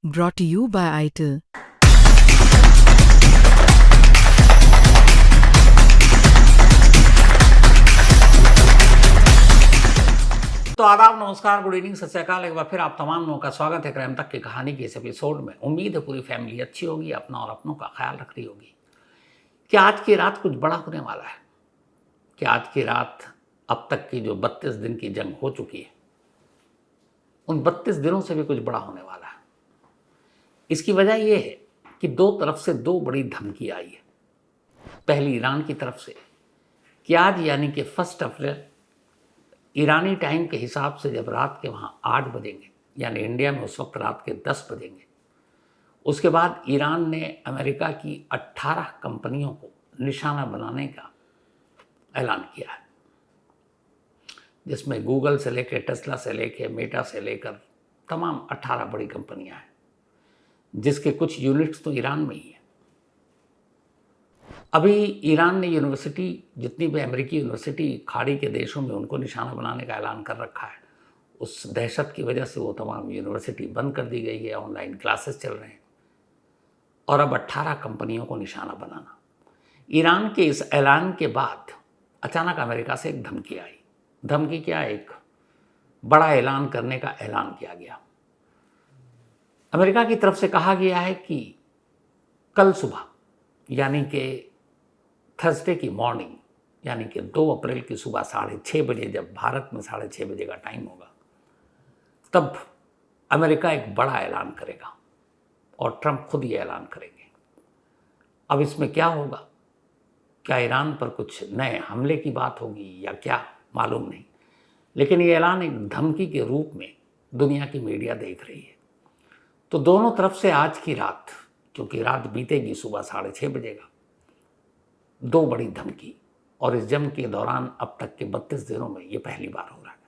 Brought to you by ITIL. तो आदाब, नमस्कार, गुड इवनिंग, सत श्री अकाल। एक बार फिर आप तमाम लोगों का स्वागत है क्राइम तक की कहानी के इस एपिसोड में। उम्मीद है पूरी फैमिली अच्छी होगी, अपना और अपनों का ख्याल रख रही होगी। क्या आज की रात कुछ बड़ा होने वाला है? क्या आज की रात अब तक की जो 32 दिन की जंग हो चुकी है, उन 32 दिनों से भी कुछ बड़ा होने वाला है? इसकी वजह यह है कि दो तरफ से दो बड़ी धमकी आई है। पहली ईरान की तरफ से कि आज यानी कि 1 अप्रैल ईरानी टाइम के हिसाब से जब रात के वहाँ 8 बजेंगे, यानी इंडिया में उस वक्त रात के 10 बजेंगे, उसके बाद ईरान ने अमेरिका की 18 कंपनियों को निशाना बनाने का ऐलान किया है, जिसमें गूगल से लेकर, टेस्ला से लेकर, मेटा से लेकर तमाम 18 बड़ी कंपनियां हैं, जिसके कुछ यूनिट्स तो ईरान में ही है। अभी ईरान ने यूनिवर्सिटी, जितनी भी अमेरिकी यूनिवर्सिटी खाड़ी के देशों में, उनको निशाना बनाने का ऐलान कर रखा है। उस दहशत की वजह से वो तमाम यूनिवर्सिटी बंद कर दी गई है, ऑनलाइन क्लासेस चल रहे हैं, और अब 18 कंपनियों को निशाना बनाना। ईरान के इस ऐलान के बाद अचानक अमेरिका से एक धमकी आई। धमकी क्या? एक बड़ा ऐलान करने का ऐलान किया गया। अमेरिका की तरफ से कहा गया है कि कल सुबह, यानी कि थर्सडे की मॉर्निंग, यानी कि 2 अप्रैल की सुबह 6:30 बजे, जब भारत में 6:30 बजे का टाइम होगा, तब अमेरिका एक बड़ा ऐलान करेगा और ट्रंप खुद ये ऐलान करेंगे। अब इसमें क्या होगा? क्या ईरान पर कुछ नए हमले की बात होगी या क्या, मालूम नहीं। लेकिन ये ऐलान एक धमकी के रूप में दुनिया की मीडिया देख रही है। तो दोनों तरफ से आज की रात, क्योंकि रात बीतेगी, सुबह 6:30 बजेगा, 2 बड़ी धमकी। और इस जंग के दौरान अब तक के 32 दिनों में ये पहली बार हो रहा है।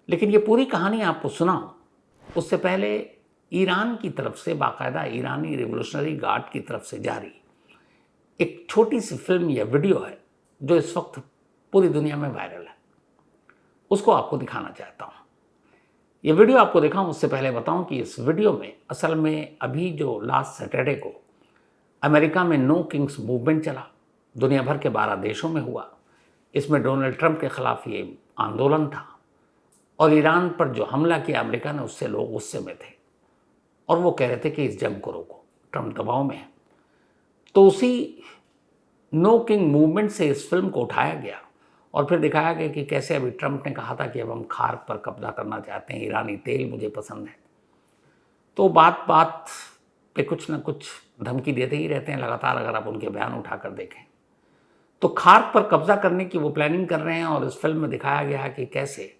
लेकिन ये पूरी कहानी आपको सुनाऊं उससे पहले ईरान की तरफ से, बाकायदा ईरानी रिवोल्यूशनरी गार्ड की तरफ से जारी एक छोटी सी फिल्म या वीडियो है, जो इस वक्त पूरी दुनिया में वायरल है। उसको आपको दिखाना चाहता हूँ। ये वीडियो आपको दिखाऊं उससे पहले बताऊं कि इस वीडियो में असल में अभी जो लास्ट सैटरडे को अमेरिका में नो किंग्स मूवमेंट चला, दुनिया भर के 12 देशों में हुआ। इसमें डोनाल्ड ट्रंप के खिलाफ ये आंदोलन था, और ईरान पर जो हमला किया अमेरिका ने, उससे लोग गुस्से में थे और वो कह रहे थे कि इस जंग को रोको, ट्रंप दबाव में है। तो उसी नो किंग मूवमेंट से इस फिल्म को उठाया गया और फिर दिखाया गया कि कैसे अभी ट्रंप ने कहा था कि अब हम खार्क पर कब्जा करना चाहते हैं, ईरानी तेल मुझे पसंद है। तो बात बात पे कुछ न कुछ धमकी देते ही रहते हैं लगातार, अगर आप उनके बयान उठाकर देखें। तो खार्क पर कब्जा करने की वो प्लानिंग कर रहे हैं, और इस फिल्म में दिखाया गया है कि कैसे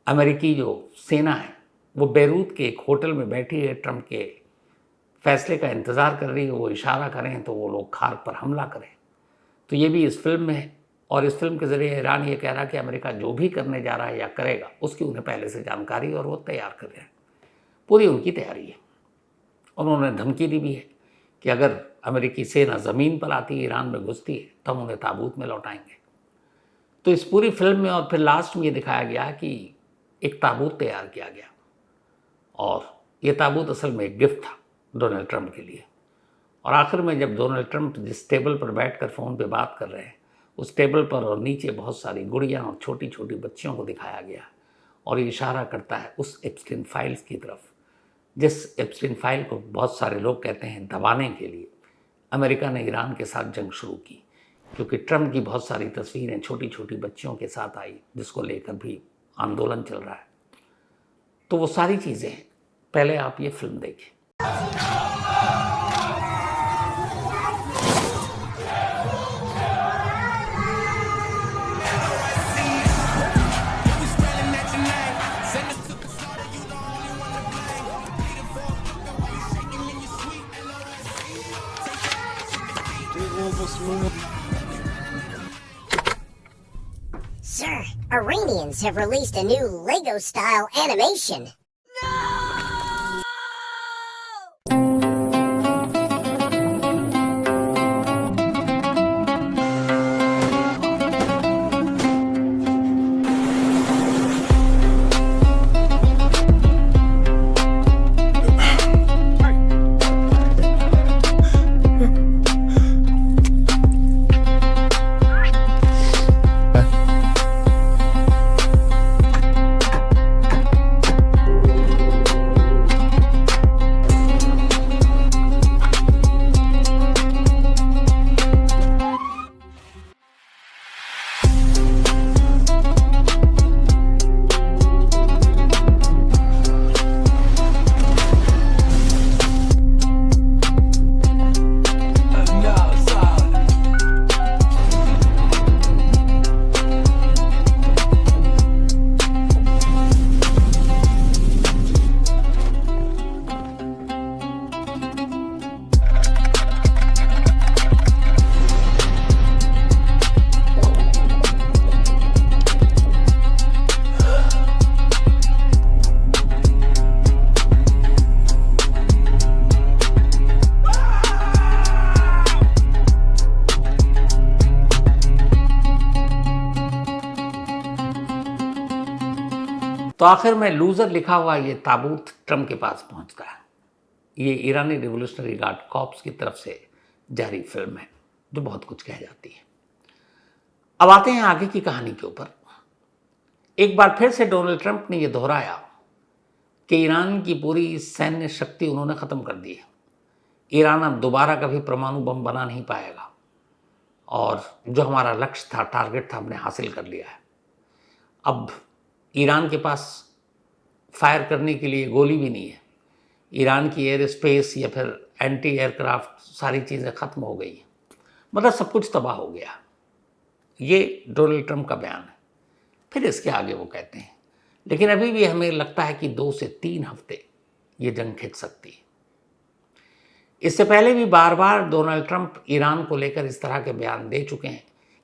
अमेरिकी जो सेना है वो बेरूत के एक होटल में बैठी है, ट्रंप के फैसले का इंतज़ार कर रही है। वो इशारा करें तो वो लोग खार्क पर हमला करें। तो ये भी इस फिल्म में है, और इस फिल्म के ज़रिए ईरान ये कह रहा है कि अमेरिका जो भी करने जा रहा है या करेगा, उसकी उन्हें पहले से जानकारी, और वो तैयार कर रहे हैं, पूरी उनकी तैयारी है। उन्होंने धमकी दी भी है कि अगर अमेरिकी सेना ज़मीन पर आती है, ईरान में घुसती है, तो हम उन्हें ताबूत में लौटाएंगे। तो इस पूरी फिल्म में और फिर लास्ट में ये दिखाया गया कि एक ताबूत तैयार किया गया, और ये ताबूत असल में एक गिफ्ट था डोनाल्ड ट्रंप के लिए। और आखिर में जब डोनाल्ड ट्रंप जिस टेबल पर बैठकर फ़ोन पे बात कर रहे हैं, उस टेबल पर और नीचे बहुत सारी गुड़ियाँ और छोटी छोटी बच्चियों को दिखाया गया, और ये इशारा करता है उस एप्स्टीन फाइल्स की तरफ, जिस एप्स्टीन फाइल को बहुत सारे लोग कहते हैं दबाने के लिए अमेरिका ने ईरान के साथ जंग शुरू की, क्योंकि ट्रंप की बहुत सारी तस्वीरें छोटी छोटी बच्चियों के साथ आई, जिसको लेकर भी आंदोलन चल रहा है। तो वो सारी चीज़ें हैं। पहले आप ये फिल्म देखें। Sir, Iranians have released a new Lego-style animation. तो आखिर में लूज़र लिखा हुआ ये ताबूत ट्रंप के पास पहुंचता है। ये ईरानी रिवोल्यूशनरी गार्ड कॉर्प्स की तरफ से जारी फिल्म है जो बहुत कुछ कह जाती है। अब आते हैं आगे की कहानी के ऊपर। एक बार फिर से डोनाल्ड ट्रंप ने यह दोहराया कि ईरान की पूरी सैन्य शक्ति उन्होंने ख़त्म कर दी है। ईरान अब दोबारा कभी परमाणु बम बना नहीं पाएगा और जो हमारा लक्ष्य था, टारगेट था, हमने हासिल कर लिया है। अब ईरान के पास फायर करने के लिए गोली भी नहीं है। ईरान की एयर स्पेस या फिर एंटी एयरक्राफ्ट सारी चीज़ें ख़त्म हो गई हैं, मतलब सब कुछ तबाह हो गया। ये डोनाल्ड ट्रंप का बयान है। फिर इसके आगे वो कहते हैं लेकिन अभी भी हमें लगता है कि 2 से 3 हफ्ते ये जंग खिंच सकती है। इससे पहले भी बार बार डोनाल्ड ट्रंप ईरान को लेकर इस तरह के बयान दे चुके हैं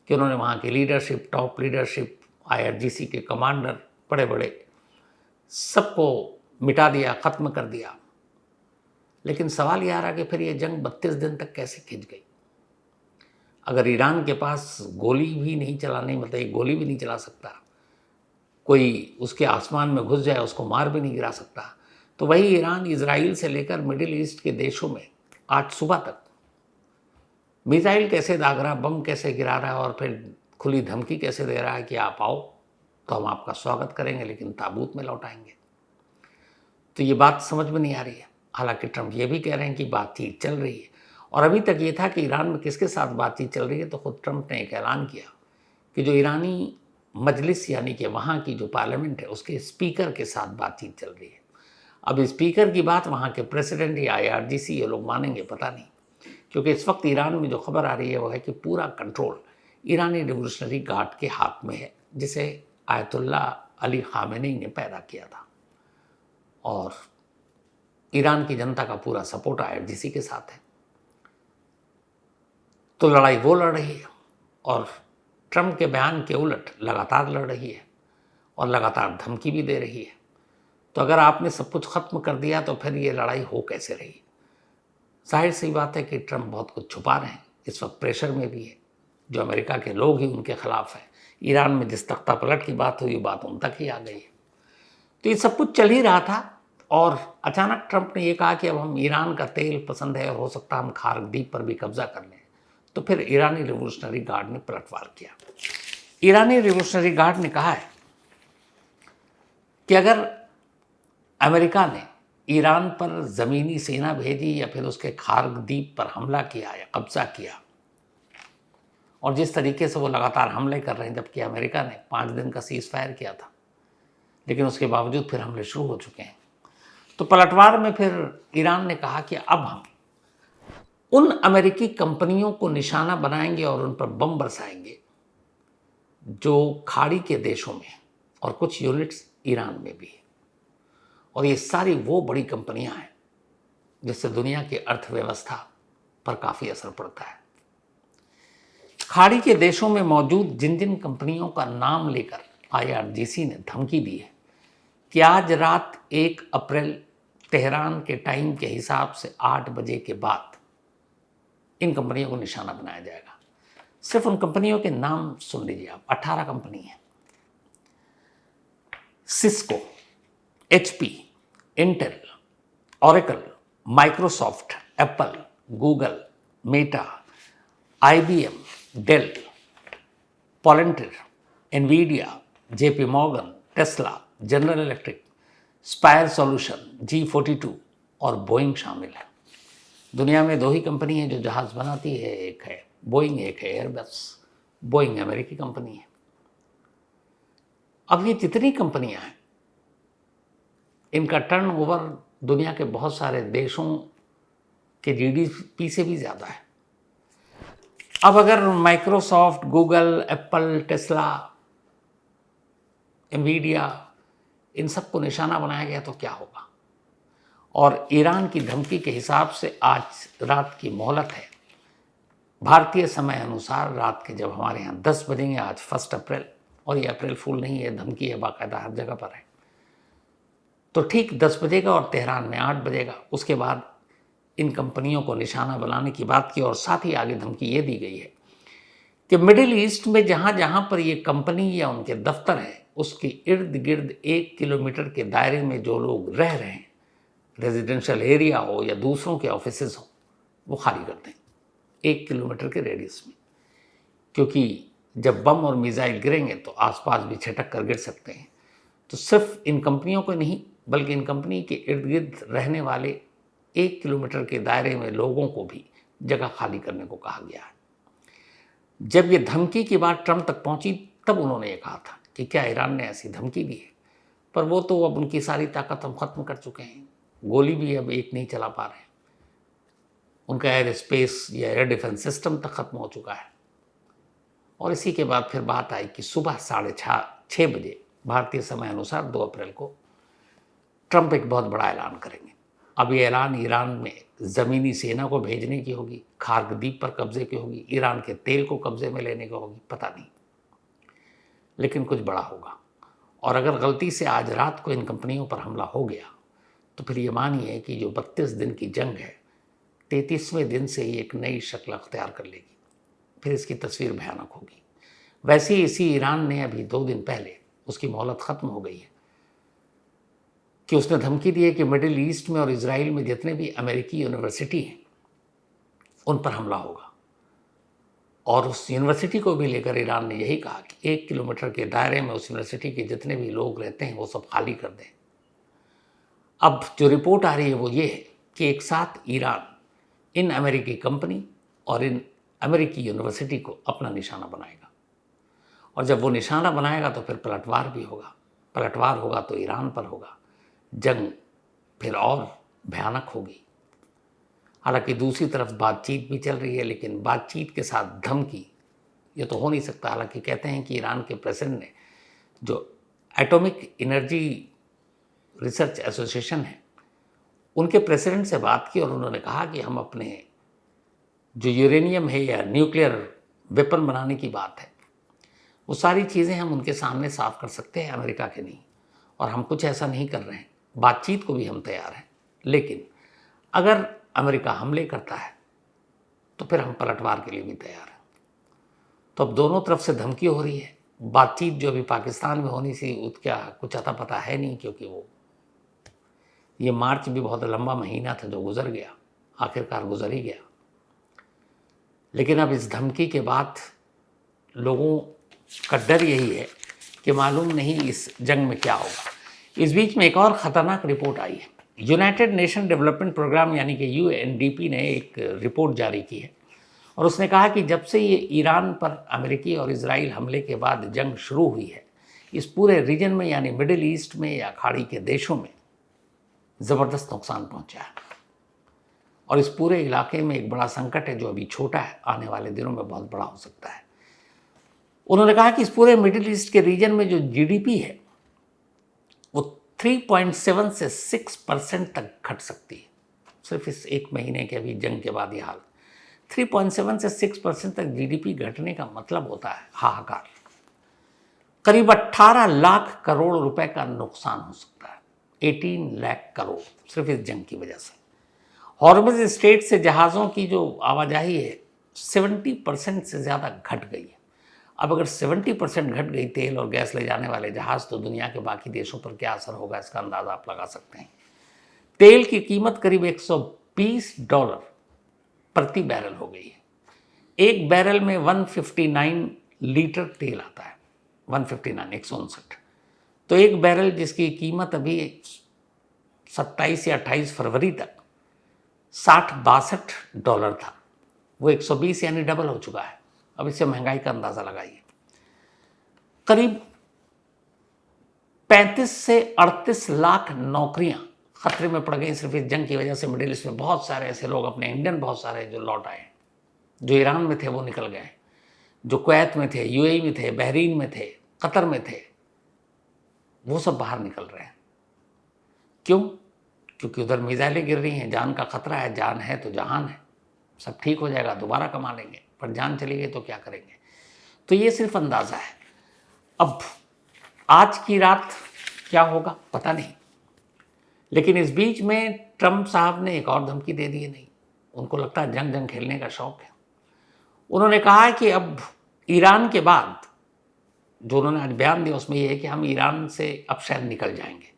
कि उन्होंने वहाँ की लीडरशिप, टॉप लीडरशिप, IRGC के कमांडर, बड़े बड़े सबको मिटा दिया, ख़त्म कर दिया। लेकिन सवाल ये आ रहा कि फिर ये जंग 32 दिन तक कैसे खिंच गई? अगर ईरान के पास गोली भी नहीं चलाने, मतलब एक गोली भी नहीं चला सकता, कोई उसके आसमान में घुस जाए उसको मार भी नहीं गिरा सकता, तो वही ईरान इजराइल से लेकर मिडिल ईस्ट के देशों में आज सुबह तक मिसाइल कैसे दाग रहा, बम कैसे गिरा रहा है और फिर खुली धमकी कैसे दे रहा है कि आप आओ तो हम आपका स्वागत करेंगे लेकिन ताबूत में लौटाएंगे। तो ये बात समझ में नहीं आ रही है। हालांकि ट्रंप ये भी कह रहे हैं कि बातचीत चल रही है और अभी तक ये था कि ईरान में किसके साथ बातचीत चल रही है, तो खुद ट्रंप ने एक ऐलान किया कि जो ईरानी मजलिस यानी कि वहाँ की जो पार्लियामेंट है उसके स्पीकर के साथ बातचीत चल रही है। अब स्पीकर की बात वहाँ के प्रेसिडेंट या IRGC ये लोग मानेंगे पता नहीं, क्योंकि इस वक्त ईरान में जो खबर आ रही है वो है कि पूरा कंट्रोल ईरानी रिवोल्यूशनरी गार्ड के हाथ में है, जिसे आयतुल्ला अली खामेनी ने पैदा किया था और ईरान की जनता का पूरा सपोर्ट IRGC के साथ है। तो लड़ाई वो लड़ रही है और ट्रंप के बयान के उलट लगातार लड़ रही है और लगातार धमकी भी दे रही है। तो अगर आपने सब कुछ ख़त्म कर दिया तो फिर ये लड़ाई हो कैसे रही? जाहिर सी बात है कि ट्रंप बहुत कुछ छुपा रहे हैं, इस वक्त प्रेशर में भी है, जो अमेरिका के लोग ही उनके खिलाफ हैं। ईरान में जिस तख्ता पलट की बात हुई बात उन तक ही आ गई है। तो ये सब कुछ चल ही रहा था और अचानक ट्रंप ने ये कहा कि अब हम ईरान का तेल पसंद है और हो सकता है हम खार्ग द्वीप पर भी कब्जा कर लें। तो फिर ईरानी रिवोल्यूशनरी गार्ड ने पलटवार किया। ईरानी रिवोल्यूशनरी गार्ड ने कहा है कि अगर अमेरिका ने ईरान पर ज़मीनी सेना भेजी या फिर उसके खार्ग द्वीप पर हमला किया या कब्जा किया, और जिस तरीके से वो लगातार हमले कर रहे हैं, जबकि अमेरिका ने 5 दिन का सीज़ फायर किया था लेकिन उसके बावजूद फिर हमले शुरू हो चुके हैं, तो पलटवार में फिर ईरान ने कहा कि अब हम उन अमेरिकी कंपनियों को निशाना बनाएंगे और उन पर बम बरसाएंगे जो खाड़ी के देशों में और कुछ यूनिट्स ईरान में भी है। और ये सारी वो बड़ी कंपनियां हैं जिससे दुनिया की अर्थव्यवस्था पर काफ़ी असर पड़ता है। खाड़ी के देशों में मौजूद जिन जिन कंपनियों का नाम लेकर IRGC ने धमकी दी है कि आज रात 1 अप्रैल तेहरान के टाइम के हिसाब से 8 बजे के बाद इन कंपनियों को निशाना बनाया जाएगा। सिर्फ उन कंपनियों के नाम सुन लीजिए आप, 18 कंपनी हैं। Cisco, HP, Intel, Oracle, Microsoft, Apple, Google, Meta, IBM, Dell, Palantir, Nvidia, JP Morgan, Tesla, General Electric, Spire Solution, G42 और बोइंग शामिल है। दुनिया में 2 ही कंपनी है जो जहाज़ बनाती है, एक है बोइंग, एक है एयरबस। बोइंग अमेरिकी कंपनी है। अब ये जितनी कंपनियां हैं इनका टर्नओवर दुनिया के बहुत सारे देशों के GDP से भी ज़्यादा है। अब अगर Microsoft, Google, Apple, Tesla, Nvidia इन सबको निशाना बनाया गया तो क्या होगा? और ईरान की धमकी के हिसाब से आज रात की मोहलत है, भारतीय समय अनुसार रात के जब हमारे यहाँ 10 बजेंगे, आज 1 अप्रैल, और ये अप्रैल फूल नहीं है, धमकी है, बाकायदा हर जगह पर है। तो ठीक 10 बजेगा और तेहरान में 8 बजेगा। उसके बाद इन कंपनियों को निशाना बनाने की बात की और साथ ही आगे धमकी ये दी गई है कि मिडिल ईस्ट में जहाँ जहाँ पर ये कंपनी या उनके दफ्तर हैं उसके इर्द गिर्द 1 किलोमीटर के दायरे में जो लोग रह रहे हैं, रेजिडेंशियल एरिया हो या दूसरों के ऑफिसेज हो, वो खाली कर दें 1 किलोमीटर के रेडियस में, क्योंकि जब बम और मिसाइल गिरेंगे तो आसपास भी छिटक कर गिर सकते हैं। तो सिर्फ इन कंपनियों को नहीं, बल्कि इन कंपनी के इर्द गिर्द रहने वाले 1 किलोमीटर के दायरे में लोगों को भी जगह खाली करने को कहा गया है। जब ये धमकी की बात ट्रंप तक पहुंची तब उन्होंने ये कहा था कि क्या ईरान ने ऐसी धमकी दी है, पर वो तो अब उनकी सारी ताकत हम खत्म कर चुके हैं, गोली भी अब एक नहीं चला पा रहे हैं, उनका एयर स्पेस या एयर डिफेंस सिस्टम तक खत्म हो चुका है। और इसी के बाद फिर बात आई कि सुबह 6:30 बजे भारतीय समय अनुसार 2 अप्रैल को ट्रंप एक बहुत बड़ा ऐलान करेंगे। अब ये ऐलान ईरान में ज़मीनी सेना को भेजने की होगी, खार्ग द्वीप पर कब्जे की होगी, ईरान के तेल को कब्जे में लेने की होगी, पता नहीं, लेकिन कुछ बड़ा होगा। और अगर गलती से आज रात को इन कंपनियों पर हमला हो गया तो फिर ये मानिए कि जो 32 दिन की जंग है, 33वें दिन से ही एक नई शक्ल अख्तियार कर लेगी। फिर इसकी तस्वीर भयानक होगी। वैसे ही इसी ईरान ने अभी 2 दिन पहले, उसकी मोहलत ख़त्म हो गई है, कि उसने धमकी दी है कि मिडिल ईस्ट में और इजराइल में जितने भी अमेरिकी यूनिवर्सिटी हैं उन पर हमला होगा। और उस यूनिवर्सिटी को भी लेकर ईरान ने यही कहा कि 1 किलोमीटर के दायरे में उस यूनिवर्सिटी के जितने भी लोग रहते हैं वो सब खाली कर दें। अब जो रिपोर्ट आ रही है वो ये है कि एक साथ ईरान इन अमेरिकी कंपनी और इन अमेरिकी यूनिवर्सिटी को अपना निशाना बनाएगा, और जब वो निशाना बनाएगा तो फिर पलटवार भी होगा। पलटवार होगा तो ईरान पर होगा, जंग फिर और भयानक होगी। हालांकि दूसरी तरफ बातचीत भी चल रही है, लेकिन बातचीत के साथ धमकी ये तो हो नहीं सकता। हालांकि कहते हैं कि ईरान के प्रेसिडेंट ने, जो एटॉमिक एनर्जी रिसर्च एसोसिएशन है, उनके प्रेसिडेंट से बात की और उन्होंने कहा कि हम अपने जो यूरेनियम है या न्यूक्लियर वेपन बनाने की बात है, वो सारी चीज़ें हम उनके सामने साफ कर सकते हैं, अमेरिका के नहीं, और हम कुछ ऐसा नहीं कर रहे हैं। बातचीत को भी हम तैयार हैं, लेकिन अगर अमेरिका हमले करता है तो फिर हम पलटवार के लिए भी तैयार हैं। तो अब दोनों तरफ से धमकी हो रही है। बातचीत जो अभी पाकिस्तान में होनी सी, उसका कुछ अता पता है नहीं, क्योंकि वो ये मार्च भी बहुत लंबा महीना था जो गुजर गया, आखिरकार गुजर ही गया। लेकिन अब इस धमकी के बाद लोगों का डर यही है कि मालूम नहीं इस जंग में क्या होगा। इस बीच में एक और ख़तरनाक रिपोर्ट आई है। यूनाइटेड नेशन डेवलपमेंट प्रोग्राम यानी कि UNDP ने एक रिपोर्ट जारी की है, और उसने कहा कि जब से ये ईरान पर अमेरिकी और इजराइल हमले के बाद जंग शुरू हुई है, इस पूरे रीजन में यानी मिडिल ईस्ट में या खाड़ी के देशों में ज़बरदस्त नुकसान पहुंचा है, और इस पूरे इलाके में एक बड़ा संकट है जो अभी छोटा है, आने वाले दिनों में बहुत बड़ा हो सकता है। उन्होंने कहा कि इस पूरे मिडिल ईस्ट के रीजन में जो GDP है वो 3.7 से 6% तक घट सकती है। सिर्फ इस एक महीने के अभी जंग के बाद ये हाल, 3.7 से 6% तक GDP घटने का मतलब होता है हाहाकार। करीब 18 लाख करोड़ रुपए का नुकसान हो सकता है, 18 लाख करोड़ सिर्फ इस जंग की वजह से। हॉर्मुज़ स्ट्रेट से जहाज़ों की जो आवाजाही है 70% से ज़्यादा घट गई है। अब अगर 70% घट गई तेल और गैस ले जाने वाले जहाज़, तो दुनिया के बाकी देशों पर क्या असर होगा इसका अंदाज़ा आप लगा सकते हैं। तेल की कीमत करीब $120 प्रति बैरल हो गई है। एक बैरल में 159 लीटर तेल आता है, 159। तो एक बैरल जिसकी कीमत अभी 27 या 28 फरवरी तक $60-62 था, वो 120 यानी डबल हो चुका है। अब इससे महंगाई का अंदाज़ा लगाइए। करीब 35 से 38 लाख नौकरियां खतरे में पड़ गई सिर्फ इस जंग की वजह से। मिडिल ईस्ट में बहुत सारे ऐसे लोग, अपने इंडियन बहुत सारे जो लौट आए, जो ईरान में थे वो निकल गए, जो कुवैत में थे, UAE में थे, बहरीन में थे, कतर में थे, वो सब बाहर निकल रहे हैं। क्यों? क्योंकि उधर मिसाइलें गिर रही हैं, जान का खतरा है। जान है तो जहान है, सब ठीक हो जाएगा, दोबारा कमा लेंगे, पर जान चली गई तो क्या करेंगे। तो ये सिर्फ अंदाज़ा है। अब आज की रात क्या होगा पता नहीं, लेकिन इस बीच में ट्रंप साहब ने एक और धमकी दे दी है। नहीं, उनको लगता है जंग खेलने का शौक है। उन्होंने कहा है कि अब ईरान के बाद जो उन्होंने आज बयान दिया उसमें ये है कि हम ईरान से अब शायद निकल जाएंगे,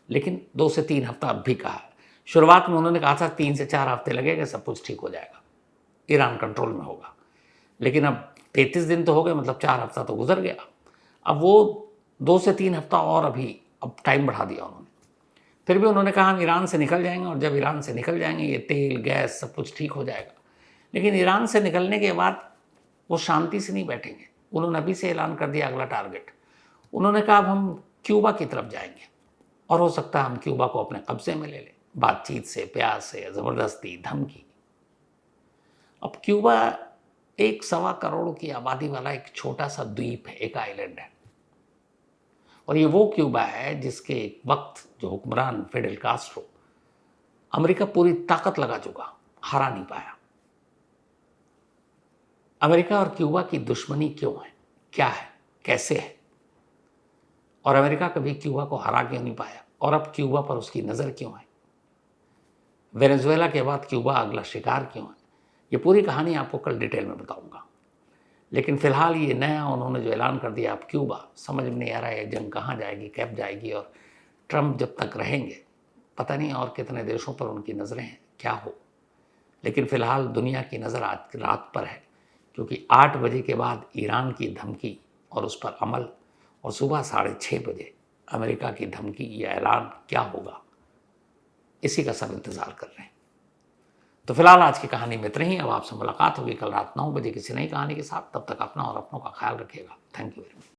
लेकिन 2 से 3 हफ्ता अब भी कहा है। शुरुआत में उन्होंने कहा था 3 से 4 हफ्ते लगेगा, सब कुछ ठीक हो जाएगा, ईरान कंट्रोल में होगा। लेकिन अब 33 दिन तो हो गए, मतलब 4 हफ्ता तो गुजर गया। अब वो 2 से 3 हफ्ता और अभी अब टाइम बढ़ा दिया उन्होंने। फिर भी उन्होंने कहा हम ईरान से निकल जाएंगे, और जब ईरान से निकल जाएंगे ये तेल गैस सब कुछ ठीक हो जाएगा। लेकिन ईरान से निकलने के बाद वो शांति से नहीं बैठेंगे। उन्होंने अभी से ऐलान कर दिया अगला टारगेट। उन्होंने कहा अब हम क्यूबा की तरफ जाएंगे, और हो सकता है हम क्यूबा को अपने कब्जे में ले लें, बातचीत से, प्यार से, ज़बरदस्ती, धमकी। अब क्यूबा 1.25 करोड़ की आबादी वाला एक छोटा सा द्वीप है, एक आइलैंड है। और ये वो क्यूबा है जिसके एक वक्त जो हुक्मरान फिडेल कास्ट्रो, अमेरिका पूरी ताकत लगा चुका, हरा नहीं पाया। अमेरिका और क्यूबा की दुश्मनी क्यों है, क्या है, कैसे है, और अमेरिका कभी क्यूबा को हरा क्यों नहीं पाया, और अब क्यूबा पर उसकी नज़र क्यों है, वेनेजुएला के बाद क्यूबा अगला शिकार क्यों है, ये पूरी कहानी आपको कल डिटेल में बताऊंगा। लेकिन फिलहाल ये नया उन्होंने जो ऐलान कर दिया, अब क्यूबा, समझ में नहीं आ रहा है जंग कहाँ जाएगी, कब जाएगी, और ट्रंप जब तक रहेंगे पता नहीं और कितने देशों पर उनकी नज़रें हैं, क्या हो। लेकिन फ़िलहाल दुनिया की नज़र आज रात पर है, क्योंकि 8 बजे के बाद ईरान की धमकी और उस पर अमल, और सुबह 6:30 बजे अमेरिका की धमकी या ऐलान क्या होगा, इसी का सब इंतज़ार कर रहे हैं। तो फिलहाल आज की कहानी में इतना ही। अब आपसे मुलाकात होगी कल रात 9 बजे किसी नई कहानी के साथ। तब तक अपना और अपनों का ख्याल रखिएगा। Thank you very much.